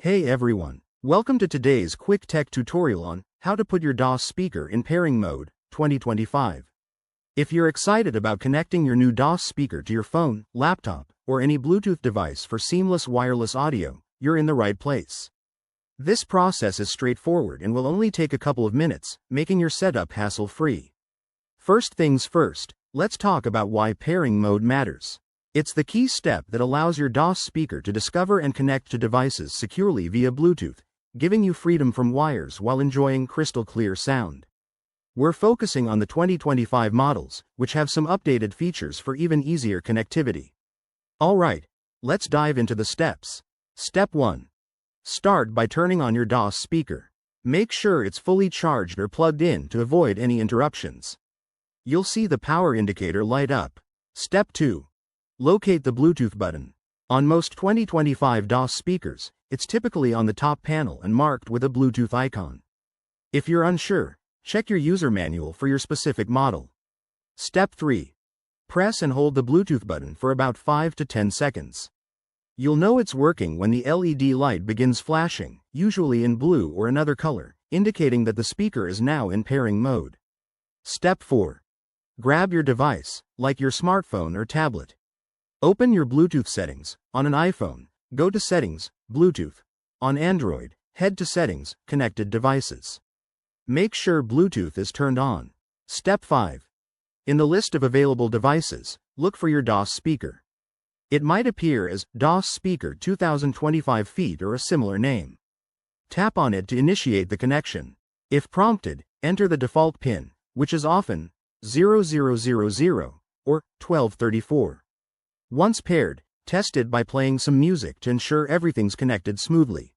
Hey everyone, welcome to today's quick tech tutorial on how to put your DOS speaker in pairing mode 2025. If you're excited about connecting your new DOS speaker to your phone, laptop, or any Bluetooth device for seamless wireless audio, you're in the right place. This process is straightforward and will only take a couple of minutes, making your setup hassle-free. First things first, let's talk about why pairing mode matters. It's the key step that allows your DOS speaker to discover and connect to devices securely via Bluetooth, giving you freedom from wires while enjoying crystal clear sound. We're focusing on the 2025 models, which have some updated features for even easier connectivity. Alright, let's dive into the steps. Step 1. Start by turning on your DOS speaker. Make sure it's fully charged or plugged in to avoid any interruptions. You'll see the power indicator light up. Step 2. Locate the Bluetooth button. On most 2025 DOS speakers, it's typically on the top panel and marked with a Bluetooth icon. If you're unsure, check your user manual for your specific model. Step 3. Press and hold the Bluetooth button for about 5 to 10 seconds. You'll know it's working when the LED light begins flashing, usually in blue or another color, indicating that the speaker is now in pairing mode. Step 4. Grab your device, like your smartphone or tablet. Open your Bluetooth settings. On an iPhone, go to Settings, Bluetooth. On Android, head to Settings, Connected Devices. Make sure Bluetooth is turned on. Step 5. In the list of available devices, look for your DOS speaker. It might appear as DOS Speaker 2025 feet or a similar name. Tap on it to initiate the connection. If prompted, enter the default pin, which is often 0000 or 1234. Once paired, test it by playing some music to ensure everything's connected smoothly.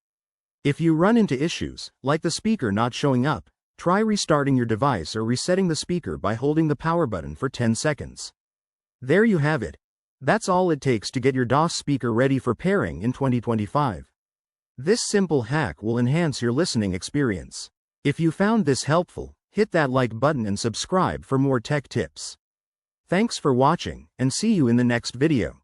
If you run into issues, like the speaker not showing up, try restarting your device or resetting the speaker by holding the power button for 10 seconds. There you have it. That's all it takes to get your DOS speaker ready for pairing in 2025. This simple hack will enhance your listening experience. If you found this helpful, hit that like button and subscribe for more tech tips. Thanks for watching, and see you in the next video.